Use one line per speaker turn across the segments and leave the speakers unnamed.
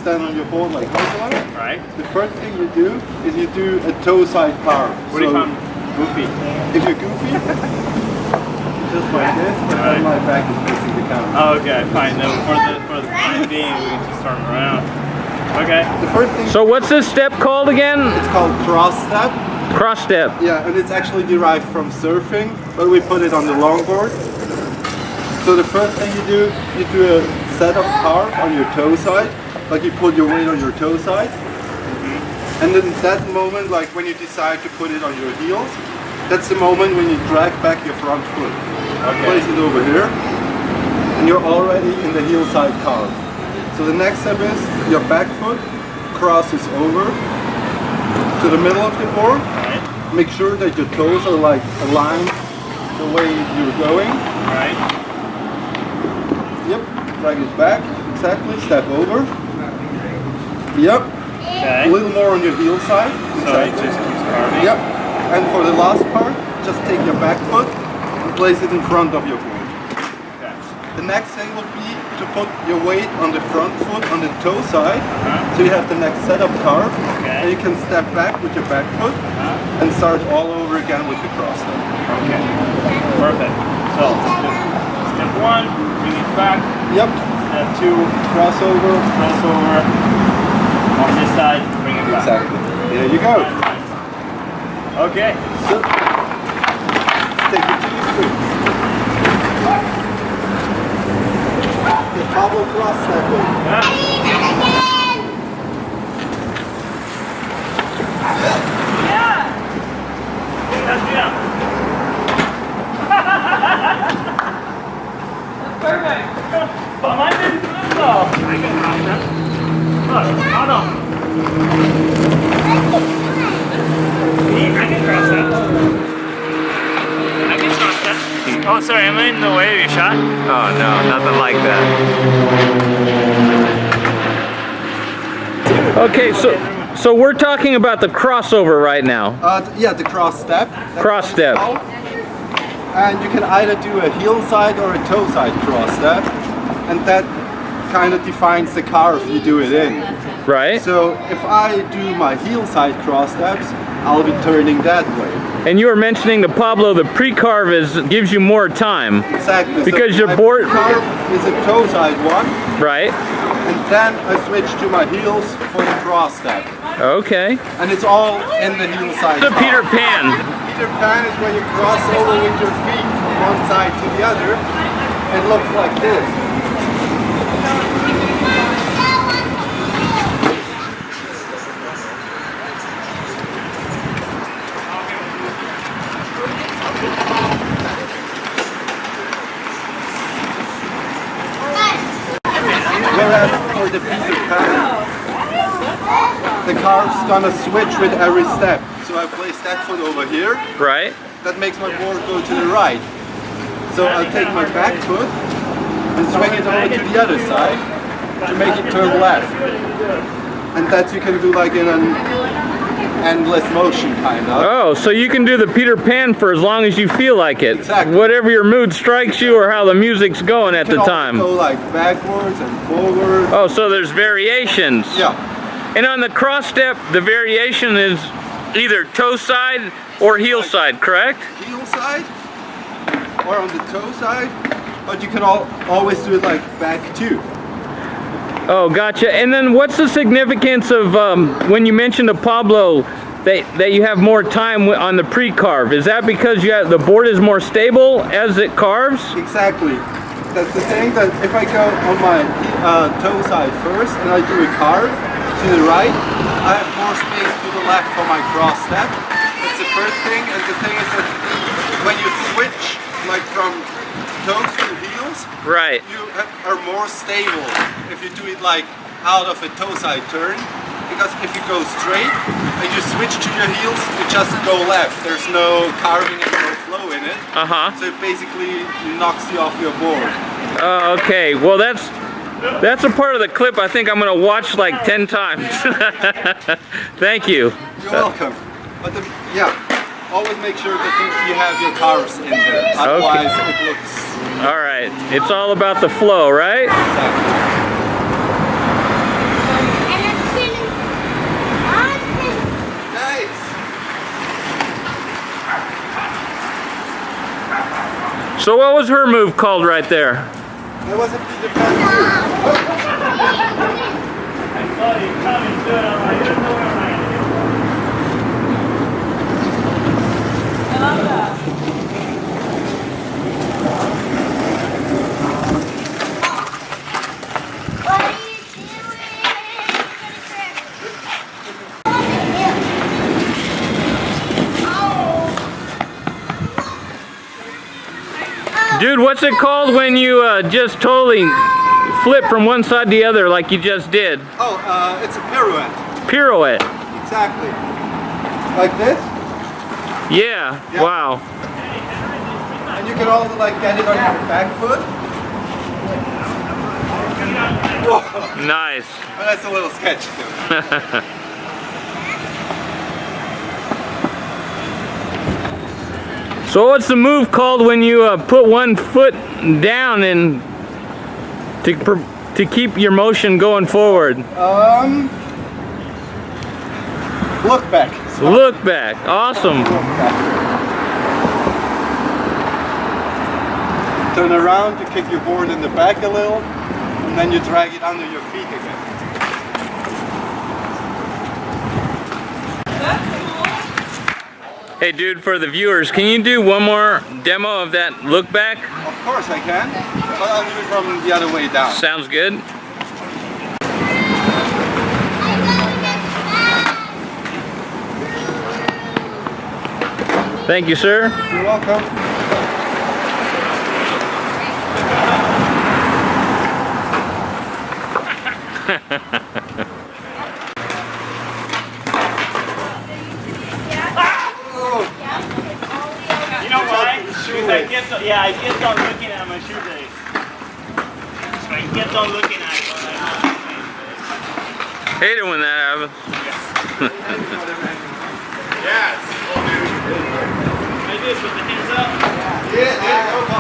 stand on your board like this.
Right.
The first thing you do is you do a toe side carve.
What if I'm goofy?
If you're goofy, just like this, but then my back is facing the camera.
Oh, okay, fine. No, for the time being, we can just turn around. Okay.
The first thing.
So what's this step called again?
It's called cross step.
Cross step.
Yeah, and it's actually derived from surfing, but we put it on the longboard. So the first thing you do a setup carve on your toe side, like you put your weight on your toe side. And then that moment, like when you decide to put it on your heels, that's the moment when you drag back your front foot.
Okay.
Place it over here, and you're already in the heel side carve. So the next step is your back foot crosses over to the middle of the board.
Right.
Make sure that your toes are like aligned the way you're going.
Right.
Yep. Drag it back. Exactly. Step over. Yep.
Okay.
A little more on your heel side.
So it just keeps carving.
Yep. And for the last part, just take your back foot and place it in front of your board.
Okay.
The next thing will be to put your weight on the front foot on the toe side. So you have the next setup carve.
Okay.
And you can step back with your back foot and start all over again with the cross step.
Okay. Perfect. So step 1, bring it back.
Yep.
Step 2, crossover. On this side, bring it back.
Exactly. There you go.
Okay.
So, take it to your feet. The Pablo cross step.
Perfect. But mine didn't flip though. I can cross that. Look, Autumn. I can cross that. I can cross that. Oh, sorry, am I in the way of your shot?
Oh no, nothing like that. Okay, so we're talking about the crossover right now.
Yeah, the cross step.
Cross step.
And you can either do a heel side or a toe side cross step, and that kind of defines the carve you do it in.
Right.
So if I do my heel side cross steps, I'll be turning that way.
And you were mentioning the Pablo, the pre-carve gives you more time.
Exactly.
Because
so
your board
carve is a toe side one.
Right.
And then I switch to my heels for the cross step.
Okay.
And it's all in the heel side.
The Peter Pan.
Peter Pan is where you cross over with your feet from one side to the other. It looks like this. Whereas for the Peter Pan, the carve's gonna switch with every step. So I place that foot over here.
Right.
That makes my board go to the right. So I'll take my back foot and swing it over to the other side to make it turn left. And that you can do like in an endless motion kind of.
Oh, so you can do the Peter Pan for as long as you feel like it.
Exactly.
Whatever your mood strikes you or how the music's going at the time.
Go like backwards and forwards.
Oh, so there's variations.
Yeah.
And on the cross step, the variation is either toe side or heel side, correct?
Heel side or on the toe side, but you can always do it like back too.
Oh, gotcha. And then what's the significance of when you mentioned to Pablo that you have more time on the pre-carve? Is that because the board is more stable as it carves?
Exactly. That's the thing, that if I go on my toe side first and I do a carve to the right, I have more space to the left for my cross step. That's the first thing, and the thing is that when you switch like from toes to heels,
right,
you are more stable if you do it like out of a toe side turn, because if you go straight and you switch to your heels, you just go left. There's no carving and no flow in it. So it basically knocks you off your board.
Okay, well that's a part of the clip I think I'm going to watch like 10 times. Thank you.
You're welcome. But yeah, always make sure that you have your carves in there. Otherwise it looks...
All right, it's all about the flow, right?
Exactly.
So what was her move called right there?
That was a Peter Pan too.
I saw you coming to it. I'm like, you don't know what I'm like.
I love that.
What are you
Dude, what's it called when you just totally flip from one side to the other like you just did?
Oh, it's a pirouette.
Pirouette.
Exactly. Like this.
Yeah.
Yeah.
Wow.
And you can also like get it on your back foot. Whoa.
Nice.
Well, that's a little sketch too.
So what's the move called when you put one foot down and to keep your motion going forward?
Look back.
Look back. Awesome.
Look back. Turn around, you kick your board in the back a little, and then you drag it under your feet again.
Hey dude, for the viewers, can you do one more demo of that look back?
Of course I can, but I'll do it from the other way down.
Sounds good. Thank you, sir.
You're welcome.
You know why? Because I kept on, I kept on looking at my shoelace. So I kept on looking at it.
Hate it when that happens.
Yes.
I do it with the hands up.
Yeah, there you go.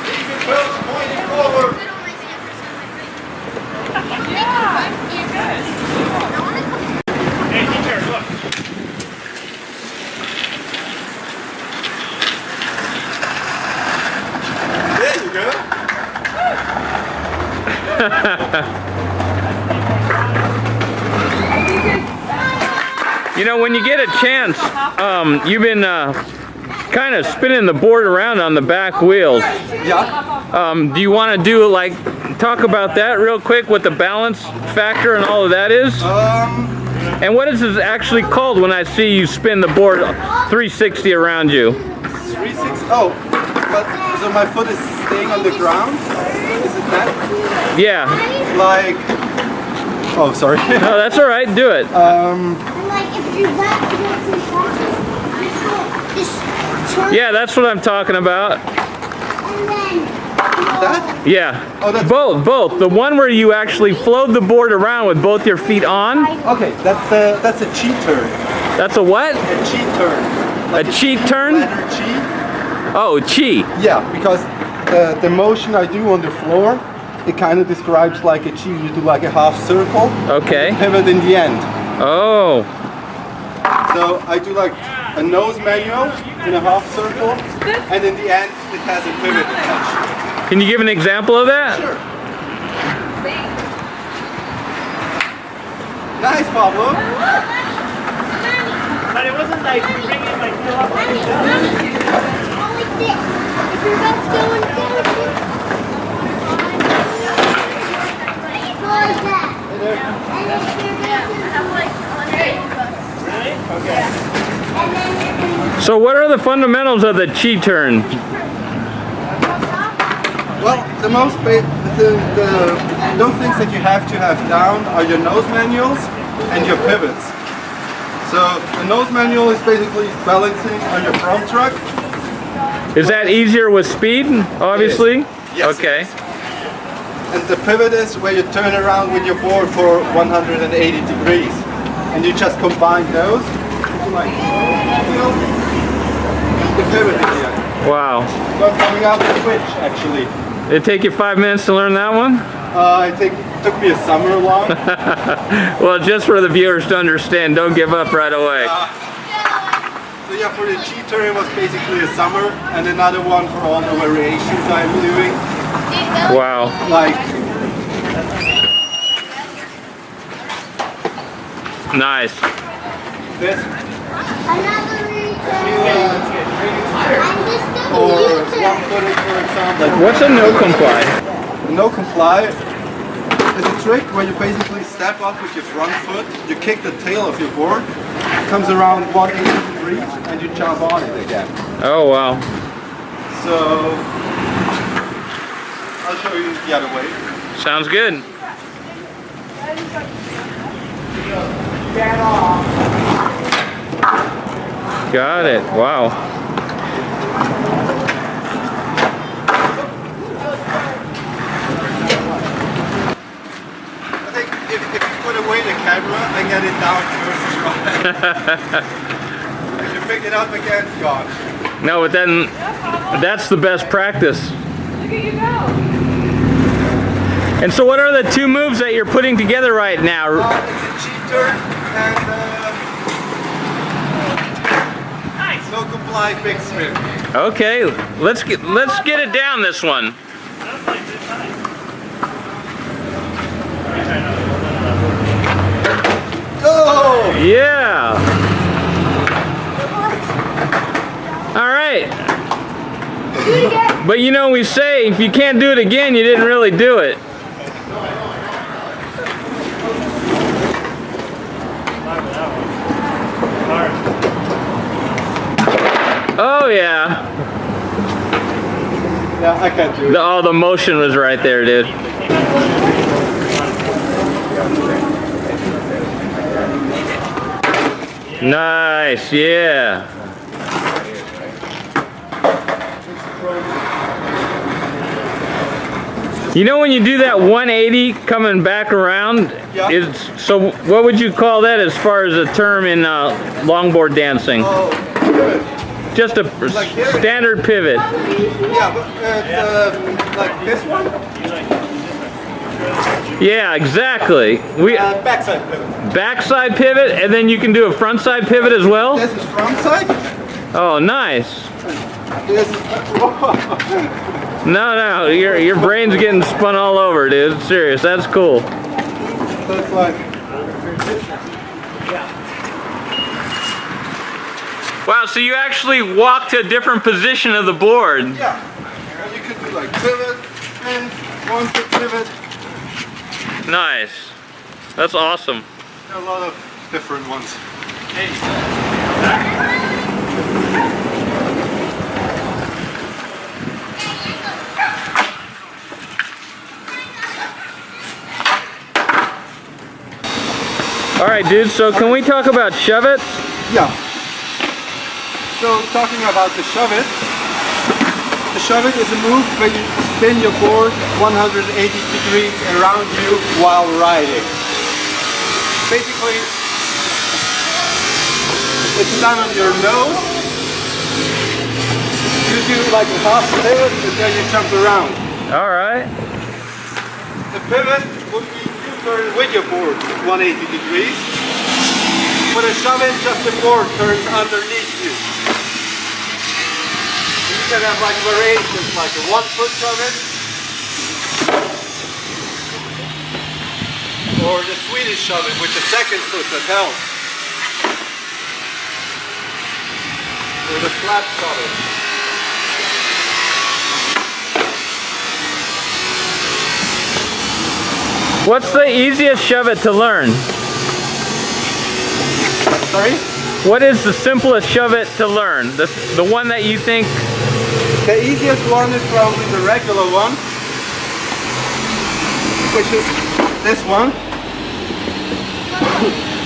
Keep your toes pointing forward.
Hey, teacher, look.
There you go.
You know, when you get a chance, you've been kind of spinning the board around on the back wheels.
Yeah.
Do you want to do like talk about that real quick, what the balance factor and all of that is? And what is this actually called when I see you spin the board 360 around you?
360. Oh, but so my foot is staying on the ground. Is it that?
Yeah.
Like. Oh, sorry.
No, that's all right. Do it. Yeah, that's what I'm talking about.
That?
Yeah.
Oh, that's
both. The one where you actually float the board around with both your feet on.
Okay, that's a cheat turn.
That's a what?
A cheat turn. Like
A cheat turn?
Letter G.
Oh, chi.
Yeah, because the motion I do on the floor, it kind of describes like a G. You do like a half circle.
Okay.
And pivot in the end.
Oh.
So I do like a nose manual in a half circle, and in the end it has a pivot attached.
Can you give an example of that?
Sure. Nice, Pablo.
But it wasn't like bringing my heel up like this.
If you're about to go and go, like that. And if you're
Really? Okay.
So what are the fundamentals of the chi turn?
Well, the most those things that you have to have down are your nose manuals and your pivots. So the nose manual is basically balancing on your front truck.
Is that easier with speed, obviously?
Yes.
Okay.
And the pivot is where you turn around with your board for 180 degrees. And you just combine those. Like, the pivot in here.
Wow.
So I'm coming out the switch, actually.
Did it take you 5 minutes to learn that one?
It took me a summer long.
Well, just for the viewers to understand, don't give up right away.
So yeah, for the cheater it was basically a summer, and another one for all the variations I'm doing.
Wow.
Like,
Nice.
this,
Another reason. I'm
or
just a
one
user.
footed, for example.
What's a no comply?
No comply is a trick where you basically step up with your front foot, you kick the tail of your board, it comes around 180 degrees, and you jump on it again.
Oh wow.
So I'll show you the other way.
Sounds good. Got it. Wow.
I think if you put away the camera and get it down first try. If you pick it up again, it's gone.
No, but then that's the best practice.
Look at you go.
And so what are the two moves that you're putting together right now?
It's a cheater and
Nice.
no comply big spin.
Okay, let's get it down this one.
That's like good time.
Oh!
Yeah. All right.
Do it again.
But you know, we say if you can't do it again, you didn't really do it. Oh yeah.
Yeah, I can't do it.
Oh, the motion was right there, dude. Nice, yeah. You know when you do that 180 coming back around,
Yeah.
so what would you call that as far as a term in longboard dancing?
Oh, good.
Just a
Like here?
standard pivot.
Yeah, but like this one?
Yeah, exactly.
Backside pivot.
Backside pivot, and then you can do a front side pivot as well.
This is front side.
Oh, nice.
This is...
No, your brain's getting spun all over, dude. Serious, that's cool.
So it's like...
Wow, so you actually walk to a different position of the board.
Yeah. And you can do like pivot, and one foot pivot.
Nice. That's awesome.
There are a lot of different ones.
All right, dude, so can we talk about Shuv-it?
Yeah. So talking about the Shuv-it. The Shuv-it is a move where you spin your board 180 degrees around you while riding. Basically, it's done on your nose. You do like a half pivot and then you jump around.
All right.
The pivot would be you turn with your board 180 degrees. For the Shuv-it, just the board turns underneath you. You can have like variations like a 1 foot Shuv-it, or the Swedish Shuv-it with the second foot that helps, or the flat Shuv-it.
What's the easiest Shuv-it to learn?
Sorry?
What is the simplest Shuv-it to learn? The one that you think...
The easiest one is probably the regular one, which is this one.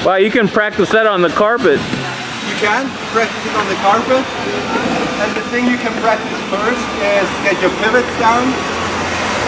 Wow, you can practice that on the carpet.
You can practice it on the carpet, and the thing you can practice first is get your pivots down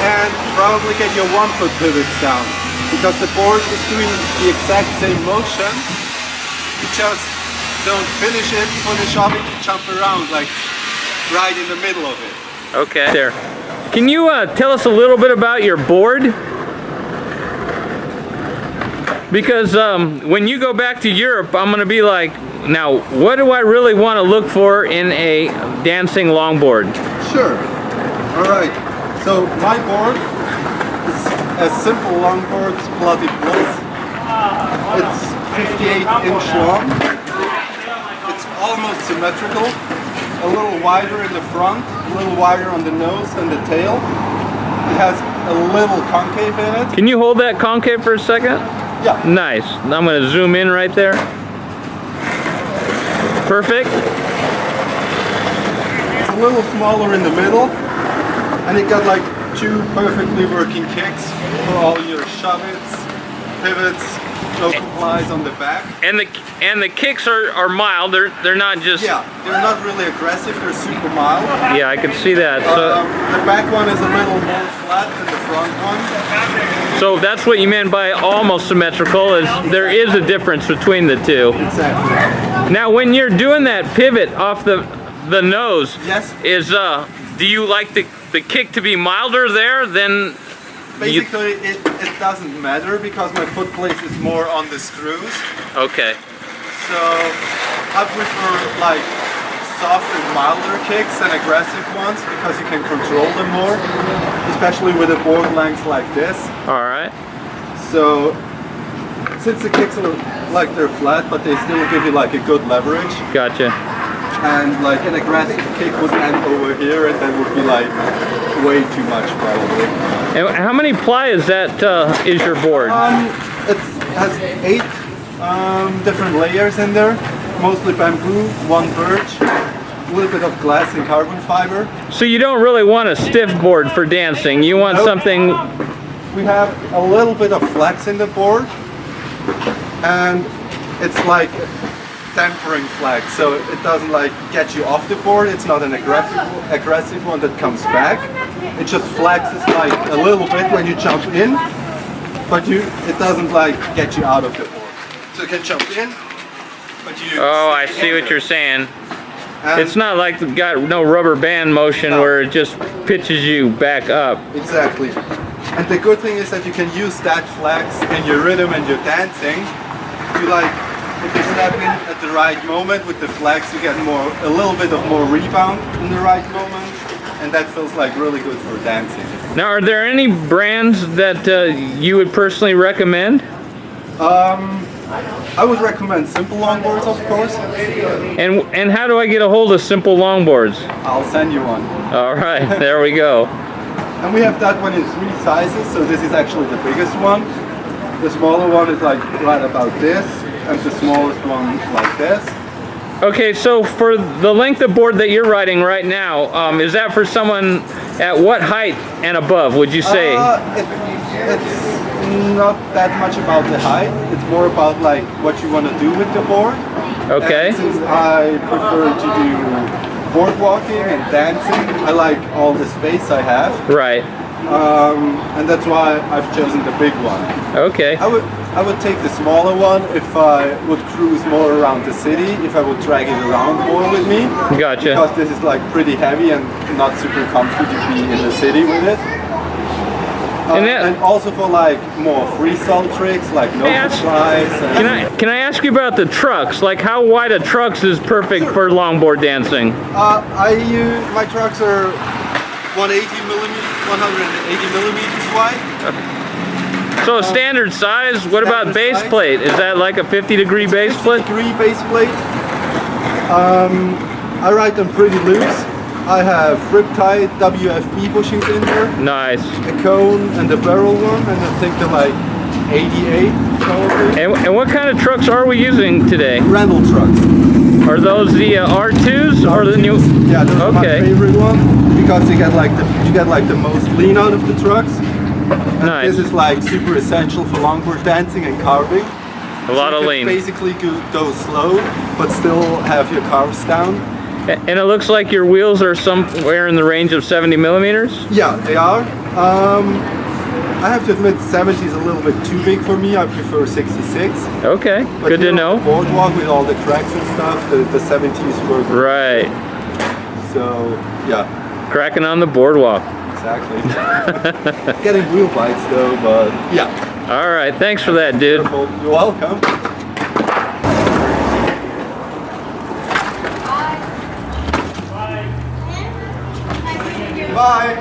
and probably get your 1 foot pivots down, because the board is doing the exact same motion. You just don't finish it for the Shuv-it, you jump around like right in the middle of it.
Okay. There. Can you tell us a little bit about your board? Because when you go back to Europe, I'm going to be like, now, what do I really want to look for in a dancing longboard?
Sure. All right. So my board is a simple longboard, Bloody Bliss. It's 58-inch long. It's almost symmetrical. A little wider in the front, a little wider on the nose and the tail. It has a little concave in it.
Can you hold that concave for a second?
Yeah.
Nice. I'm going to zoom in right there. Perfect.
It's a little smaller in the middle, and it got like 2 perfectly working kicks for all your shove-its, pivots, local plies on the back.
And the kicks are mild. They're not just.
Yeah, they're not really aggressive. They're super mild.
Yeah, I can see that. So
The back one is a little more flat than the front one.
so that's what you meant by almost symmetrical. Is there is a difference between the two.
Exactly.
Now, when you're doing that pivot off the nose,
Yes.
Do you like the kick to be milder there than?
Basically, it doesn't matter because my foot place is more on the screws.
Okay.
So I prefer like softer, milder kicks than aggressive ones because you can control them more, especially with a board length like this.
All right.
So since the kicks are like they're flat, but they still give you like a good leverage.
Gotcha.
And like an aggressive kick would end over here, and that would be like way too much probably.
And how many ply is that? Is your board?
It has 8 different layers in there, mostly bamboo, 1 birch, a little bit of glass and carbon fiber.
So you don't really want a stiff board for dancing. You want
Nope.
something.
We have a little bit of flex in the board, and it's like tempering flex, so it doesn't like get you off the board. It's not an aggressive one that comes back. It just flexes like a little bit when you jump in, but it doesn't like get you out of the board. So you can jump in, but you.
Oh, I
stay
see
in
what
there.
you're saying.
And
It's not like it's got no rubber band motion
No.
where it just pitches you back up.
Exactly. And the good thing is that you can use that flex in your rhythm and your dancing. You like, if you step in at the right moment with the flex, you get a little bit of more rebound in the right moment, and that feels like really good for dancing.
Now, are there any brands that you would personally recommend?
I would recommend simple longboards, of course.
And how do I get a hold of simple longboards?
I'll send you one.
All right, there we go.
And we have that one in 3 sizes, so this is actually the biggest one. The smaller one is like right about this, and the smallest one like this.
Okay, so for the length of board that you're riding right now, is that for someone at what height and above, would you say?
It's not that much about the height. It's more about like what you want to do with the board.
Okay.
And since I prefer to do board walking and dancing, I like all the space I have.
Right.
And that's why I've chosen the big one.
Okay.
I would take the smaller one if I would cruise more around the city, if I would drag it around more with me.
Gotcha.
Because this is like pretty heavy and not super comfy to be in the city with it. And also for like more freestyle tricks like no flies.
Can I ask you about the trucks? Like how wide a trucks is perfect for longboard dancing?
My trucks are 180 millimeters wide.
So a standard size. What about base
size.
plate? Is that like a 50-degree base plate?
50-degree base plate. I ride them pretty loose. I have rip-tied WFP bushings in there,
Nice.
a cone and a barrel one, and I think they're like 88 probably.
And what kind of trucks are we using today?
Rental trucks.
Are those the R2s or the new?
Yeah, those are my
Okay.
favorite one because you get like the most lean out of the trucks. And
Nice.
This is like super essential for longboard dancing and carving.
A lot of
you
lean.
can basically go slow, but still have your carves down.
And it looks like your wheels are somewhere in the range of 70 millimeters?
Yeah, they are. I have to admit 70 is a little bit too big for me. I prefer 66.
Okay,
But
good to
here on
know.
the boardwalk with all the cracks and stuff, the 70s work.
Right,
So, yeah,
cracking on the boardwalk.
exactly. Getting wheel bites though, but yeah.
All right, thanks for that, dude.
You're welcome. Bye.